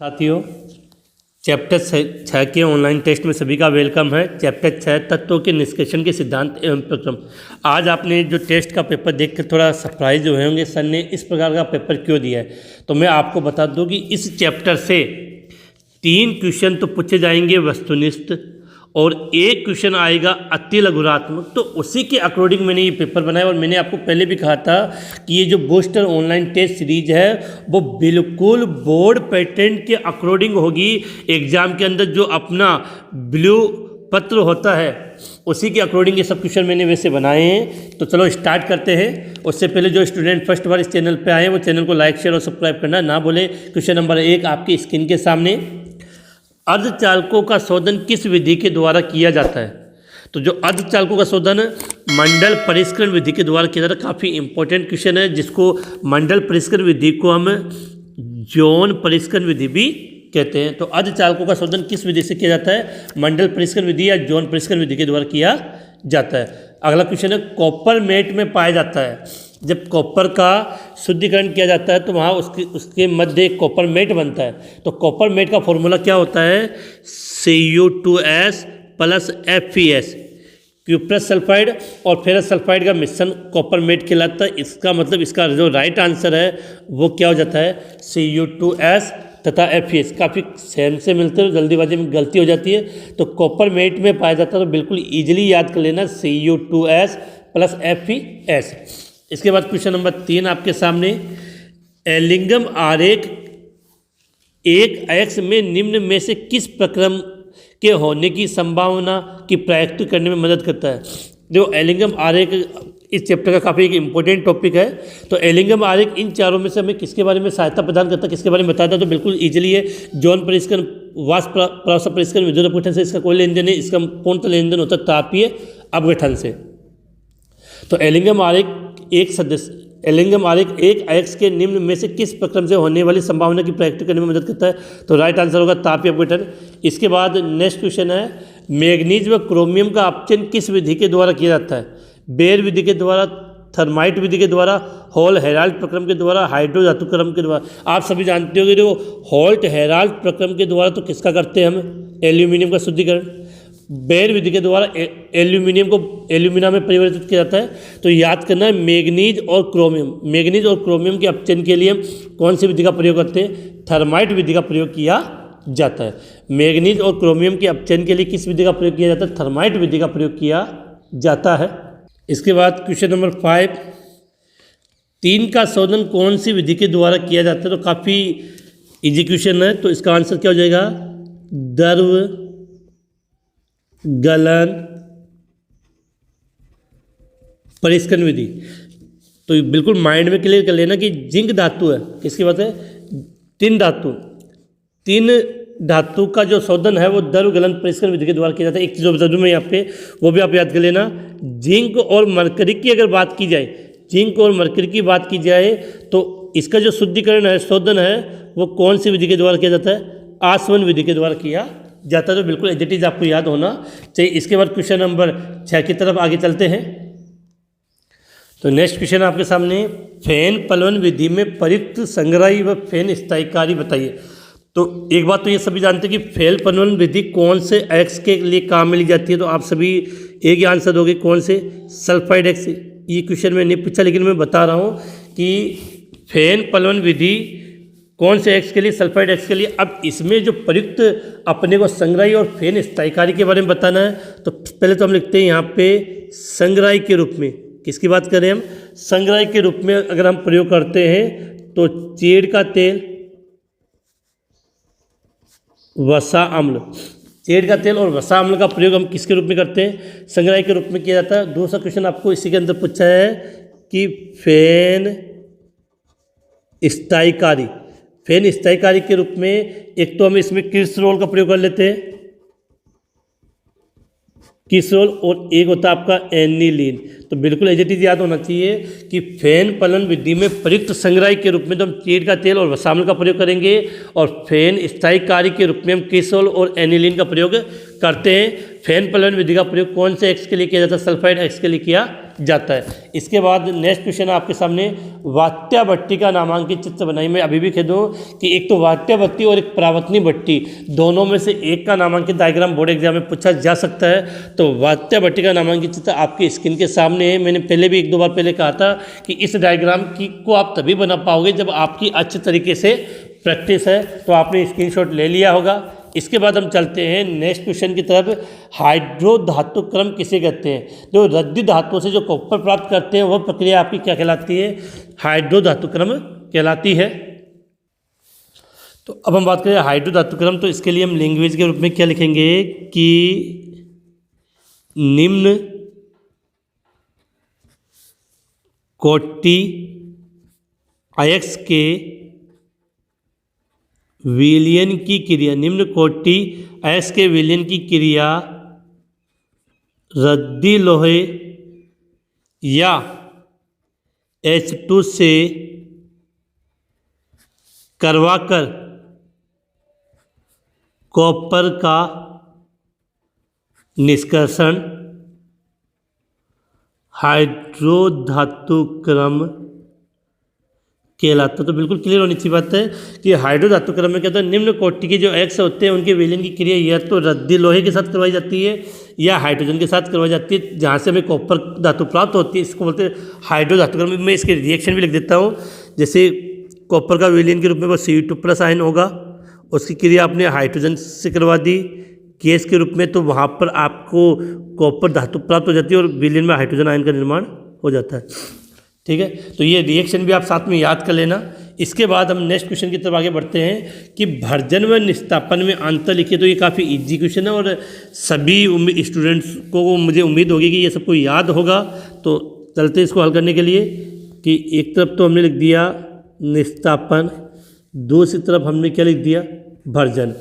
साथियों, चैप्टर 6 के online test में सभी का वेलकम है। चैप्टर 6 तत्वों के निष्कर्षण के सिद्धांत एवं प्रक्रम। आज आपने जो टेस्ट का पेपर देखकर थोड़ा सरप्राइज हुए होंगे, सर ने इस प्रकार का पेपर क्यों दिया है। तो मैं आपको बता दूं कि इस चैप्टर से 3 क्वेश्चन तो पूछे जाएंगे वस्तुनिष्ठ और 1 क्वेश्चन आएगा अति लघुरात्मक। तो उसी के अकॉर्डिंग मैंने ये पेपर बनाया और मैंने आपको पहले भी कहा था कि ये जो बूस्टर ऑनलाइन टेस्ट सीरीज है वो बिल्कुल बोर्ड पैटर्न के अकॉर्डिंग होगी। एग्ज़ाम के अंदर जो अपना ब्लू पत्र होता है उसी के अकॉर्डिंग ये सब क्वेश्चन मैंने वैसे बनाए हैं। तो चलो स्टार्ट करते हैं। उससे पहले जो स्टूडेंट फर्स्ट बार इस चैनल पे आए हैं वो चैनल को लाइक शेयर और सब्सक्राइब करना ना भूलें। क्वेश्चन नंबर 1 आपकी स्क्रीन के सामने, अर्धचालकों का शोधन किस विधि के द्वारा किया जाता है। तो जो अर्धचालकों का शोधन मंडल परिष्करण विधि के द्वारा किया जाता है। काफ़ी इंपॉर्टेंट क्वेश्चन है जिसको मंडल परिष्करण विधि को हम जॉन परिष्करण विधि भी कहते हैं। तो अर्धचालकों का शोधन किस विधि से किया जाता है, मंडल परिष्करण विधि या जॉन परिष्करण विधि के द्वारा किया जाता है। अगला क्वेश्चन है कॉपर मेट में पाया जाता है। जब कॉपर का शुद्धिकरण किया जाता है तो वहाँ उसके मध्य एक कॉपर मेट बनता है। तो कॉपर मेट का फॉर्मूला क्या होता है, Cu2S plus FeS, cuprous sulphide और फेरस सल्फाइड का मिश्रण कॉपर मेट कहलाता है। इसका मतलब इसका जो राइट आंसर है वो क्या हो जाता है, Cu2S तथा FeS। काफ़ी सेम से मिलते हैं, जल्दीबाजी में गलती हो जाती है। तो कॉपर मेट में पाया जाता है तो बिल्कुल ईजिली याद कर लेना Cu2S प्लस FeS। इसके बाद क्वेश्चन नंबर 3 आपके सामने, एलिंगम आरेख एक अक्ष में निम्न में से किस प्रक्रम के होने की संभावना की प्राप्ति करने में मदद करता है। जो एलिंगम आरेख इस चैप्टर का काफ़ी एक इम्पोर्टेंट टॉपिक है। तो एलिंगम आरेख इन चारों में से हमें किसके बारे में सहायता प्रदान करता है, किसके बारे में बताता है। तो बिल्कुल ईजिली है, जॉन परिष्करण, वाष्प प्रवाह परिष्करण, विद्युत अपघटन से इसका कोई लेन देन नहीं। इसका पूर्णतः लेन देन होता है तापीय अपघटन से। तो एलिंगम आरेख एक अक्ष के निम्न में से किस प्रक्रम से होने वाली संभावना की प्राप्ति करने में मदद करता है। तो राइट आंसर होगा तापीय अपघटन। इसके बाद नेक्स्ट क्वेश्चन है, मैग्नीज व क्रोमियम का अपचयन किस विधि के द्वारा किया जाता है। बेयर विधि के द्वारा, थर्माइट विधि के द्वारा, हॉल हेराल्ड प्रक्रम के द्वारा, हाइड्रो धातु क्रम के द्वारा। आप सभी जानते हो कि देखो हॉल्ट हेराल्ड प्रक्रम के द्वारा तो किसका करते हैं हम, एल्यूमिनियम का शुद्धिकरण। बेयर विधि के द्वारा एल्यूमिनियम को एल्यूमिना में परिवर्तित किया जाता है। तो याद करना है मैग्नीज और क्रोमियम के अपचयन के लिए कौन सी विधि का प्रयोग करते हैं, थर्माइट विधि का प्रयोग किया जाता है। मैग्नीज और क्रोमियम के अपचयन के लिए किस विधि का प्रयोग किया जाता है, थर्माइट विधि का प्रयोग किया जाता है। इसके बाद क्वेश्चन नंबर 5, 3 का शोधन कौन सी विधि के द्वारा किया जाता है। तो काफ़ी इजी क्वेश्चन है। तो इसका आंसर क्या हो जाएगा, द्रव गलन परिष्करण विधि। तो बिल्कुल माइंड में क्लियर कर लेना कि जिंक धातु है, किसकी बात है, तीन धातु का जो शोधन है वो द्रव गलन परिष्करण विधि के द्वारा किया जाता है। एक चीज़ बता दूं मैं यहाँ पे, वो भी आप याद कर लेना। जिंक और मरकरी की अगर बात की जाए, तो इसका जो शुद्धिकरण है, शोधन है, वो कौन सी विधि के द्वारा किया जाता है, आसवन विधि के द्वारा किया जाता है। तो बिल्कुल एज इट इज आपको याद होना चाहिए। इसके बाद क्वेश्चन नंबर 6 की तरफ आगे चलते हैं। तो नेक्स्ट क्वेश्चन आपके सामने, फेन पलवन विधि में प्रयुक्त संग्राही व फेन स्थायीकारी बताइए। तो एक बात तो ये सभी जानते हैं कि फेन पलवन विधि कौन से एक्स के लिए काम में ली जाती है। तो आप सभी एक ही आंसर दोगे, कौन से, सल्फाइड एक्स। ये क्वेश्चन में नहीं पूछा लेकिन मैं बता रहा हूँ कि फेन पलवन विधि कौन से एक्स के लिए, सल्फाइड एक्स के लिए। अब इसमें जो प्रयुक्त अपने को संग्राही और फेन स्थायीकारी के बारे में बताना है। तो पहले तो हम लिखते हैं यहाँ पे संग्राही के रूप में, किसकी बात करें हम, संग्राही के रूप में अगर हम प्रयोग करते हैं तो चीड़ का तेल, वसा अम्ल, चीड़ का तेल और वसा अम्ल का प्रयोग हम किसके रूप में करते हैं, संग्राही के रूप में किया जाता है। दूसरा क्वेश्चन आपको इसी के अंदर पूछा है कि फेन स्थायीकारी के रूप में एक तो हम इसमें किरस्टोल का प्रयोग कर लेते हैं, किरस्टोल, और एक होता है आपका एनिलीन। तो बिल्कुल एज इट इज याद होना चाहिए कि फेन पलवन विधि में प्रयुक्त संग्राही के रूप में तो हम चीड़ का तेल और वसामल का प्रयोग करेंगे और फेन स्थायीकारी के रूप में हम किरस्टोल और एनिलीन का प्रयोग करते हैं। फैन प्लवन विधि का प्रयोग कौन से एक्स के लिए किया जाता है? सल्फाइड एक्स के लिए किया जाता है। इसके बाद नेक्स्ट क्वेश्चन आपके सामने, वात्या भट्टी का नामांकित चित्र बनाइए। मैं अभी भी कह दूँ कि एक तो वात्या भट्टी और एक परावर्तनी भट्टी, दोनों में से एक का नामांकित डायग्राम बोर्ड एग्जाम में पूछा जा सकता है। तो वात्या भट्टी का नामांकित चित्र आपकी स्क्रीन के सामने है। मैंने पहले भी 1-2 बार पहले कहा था कि इस डायग्राम को आप तभी बना पाओगे जब आपकी अच्छे तरीके से प्रैक्टिस है। तो आपने स्क्रीनशॉट ले लिया होगा। इसके बाद हम चलते हैं नेक्स्ट क्वेश्चन की तरफ। हाइड्रो धातु क्रम किसे कहते हैं? जो रद्दी धातुओं से जो कॉपर प्राप्त करते हैं वह प्रक्रिया आपकी क्या कहलाती है? हाइड्रो धातु क्रम कहलाती है। तो अब हम बात करें हाइड्रो धातु क्रम, तो इसके लिए हम लैंग्वेज के रूप में क्या लिखेंगे कि निम्न कोटि अयस्क के विलयन की क्रिया, निम्न कोटि अयस्क के विलयन की क्रिया रद्दी लोहे या H2 से करवाकर कॉपर का निष्कर्षण हाइड्रो धातु क्रम कहलाता है। तो बिल्कुल क्लियर होनी चाहिए बात है कि हाइड्रो धातु क्रम में क्या होता है, निम्न कोटि के जो एक्स होते हैं उनके विलयन की क्रिया या तो रद्दी लोहे के साथ करवाई जाती है या हाइड्रोजन के साथ करवाई जाती है, जहाँ से हमें कॉपर धातु प्राप्त होती है। इसको बोलते हैं हाइड्रो धातु क्रम। मैं इसके रिएक्शन भी लिख देता हूँ। जैसे कॉपर का विलयन के रूप में वो Cu2+ आयन होगा, उसकी क्रिया आपने हाइड्रोजन से करवा दी गैस के रूप में, तो वहाँ पर आपको कॉपर धातु प्राप्त हो जाती है और विलयन में हाइड्रोजन आयन का निर्माण हो जाता है। ठीक है, तो ये रिएक्शन भी आप साथ में याद कर लेना। इसके बाद हम नेक्स्ट क्वेश्चन की तरफ आगे बढ़ते हैं कि भर्जन व निस्तापन में अंतर लिखिए। तो ये काफ़ी इजी क्वेश्चन है और सभी स्टूडेंट्स को मुझे उम्मीद होगी कि ये सबको याद होगा। तो चलते इसको हल करने के लिए कि एक तरफ तो हमने लिख दिया निस्तापन, दूसरी तरफ हमने क्या लिख दिया? भर्जन।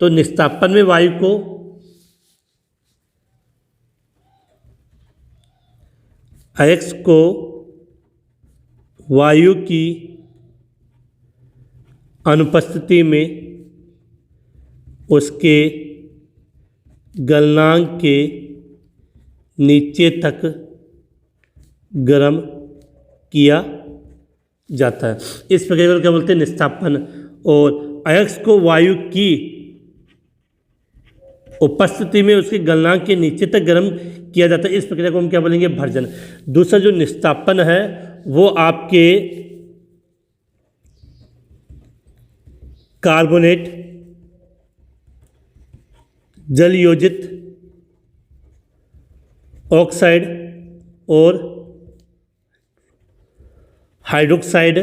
तो निस्तापन में वायु को अयस्क को वायु की अनुपस्थिति में उसके गलनांक के नीचे तक गर्म किया जाता है। इस प्रक्रिया को क्या बोलते हैं? निस्तापन। और अयस्क को वायु की उपस्थिति में उसके गलनांक के नीचे तक गर्म किया जाता है। इस प्रक्रिया को हम क्या बोलेंगे? भर्जन। दूसरा जो निस्तापन है वो आपके कार्बोनेट, जल योजित ऑक्साइड और हाइड्रोक्साइड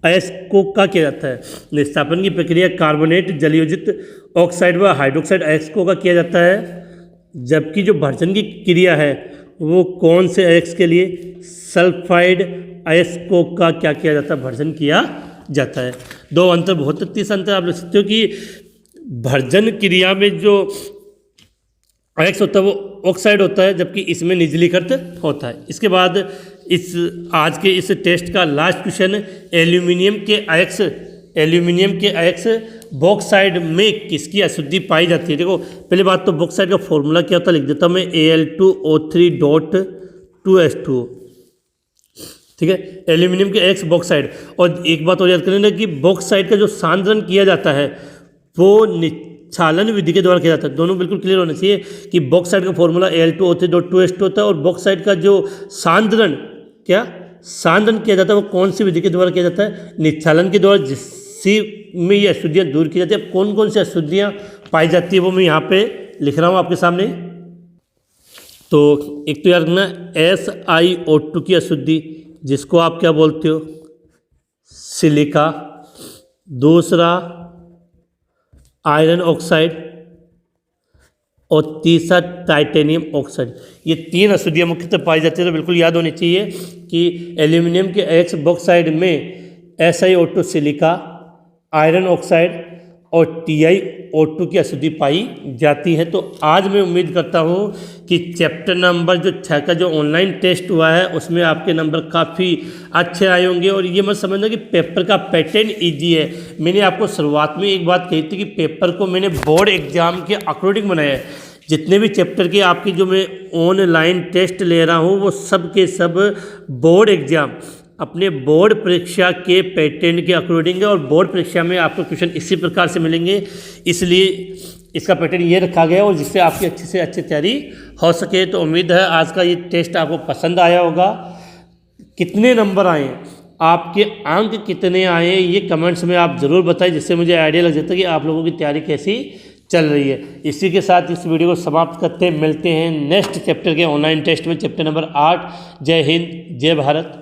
अयस्कों का किया जाता है। निस्तापन की प्रक्रिया कार्बोनेट, जलयोजित ऑक्साइड व हाइड्रोक्साइड अयस्कों का किया जाता है, जबकि जो भर्जन की क्रिया है वो कौन से अयस्क के लिए? सल्फाइड अयस्कों का क्या किया जाता है? भर्जन किया जाता है। दो अंतर बहुत तीसरा अंतर आप लिख सकते हो कि भर्जन क्रिया में जो अयस्क होता है वो ऑक्साइड होता है, जबकि इसमें निजलीकृत होता है। इसके बाद इस आज के इस टेस्ट का लास्ट क्वेश्चन, एल्यूमिनियम के अयस्क बॉक्साइड में किसकी अशुद्धि पाई जाती है? देखो पहले बात तो बॉक्साइड का फॉर्मूला क्या होता है लिख देता हूँ मैं, Al2O3.2H2O। ठीक है, एल्यूमिनियम के अयस्क बॉक्साइड। और एक बात और याद करें ना कि बॉक्साइड का जो सांद्रण किया जाता है वो निच्छालन विधि के द्वारा किया जाता है। दोनों बिल्कुल क्लियर होना चाहिए कि बॉक्साइड का फॉर्मूला Al2O3.2H2 होता है और बॉक्साइड का जो सांद्रण किया जाता है वो कौन सी विधि के द्वारा किया जाता है? निच्छालन के द्वारा, जिससे में ये अशुद्धियाँ दूर की जाती है। अब कौन कौन सी अशुद्धियाँ पाई जाती है वो मैं यहाँ पे लिख रहा हूँ आपके सामने। तो एक तो याद रखना SiO2 की अशुद्धि, जिसको आप क्या बोलते हो? सिलिका। दूसरा आयरन ऑक्साइड और तीसरा टाइटेनियम ऑक्साइड। ये तीन अशुद्धियाँ मुख्यतः पाई जाती है। तो बिल्कुल याद होनी चाहिए कि एल्यूमिनियम के अयस्क बॉक्साइड में SiO2 सिलिका, आयरन ऑक्साइड और TiO2 की अशुद्धि पाई जाती है। तो आज मैं उम्मीद करता हूँ कि चैप्टर नंबर जो 6 का जो ऑनलाइन टेस्ट हुआ है उसमें आपके नंबर काफ़ी अच्छे आए होंगे। और ये मत समझना कि पेपर का पैटर्न इजी है। मैंने आपको शुरुआत में एक बात कही थी कि पेपर को मैंने बोर्ड एग्जाम के अकॉर्डिंग बनाया है। जितने भी चैप्टर के आपकी जो मैं ऑनलाइन टेस्ट ले रहा हूँ वो सब के सब बोर्ड एग्जाम अपने बोर्ड परीक्षा के पैटर्न के अकॉर्डिंग है। और बोर्ड परीक्षा में आपको क्वेश्चन इसी प्रकार से मिलेंगे, इसलिए इसका पैटर्न ये रखा गया है और जिससे आपकी अच्छे से अच्छी तैयारी हो सके। तो उम्मीद है आज का ये टेस्ट आपको पसंद आया होगा। कितने नंबर आए, आपके अंक कितने आए, ये कमेंट्स में आप ज़रूर बताएं, जिससे मुझे आइडिया लग जाता है कि आप लोगों की तैयारी कैसी चल रही है। इसी के साथ इस वीडियो को समाप्त करते हैं। मिलते हैं नेक्स्ट चैप्टर के ऑनलाइन टेस्ट में, चैप्टर नंबर 8। जय हिंद, जय भारत।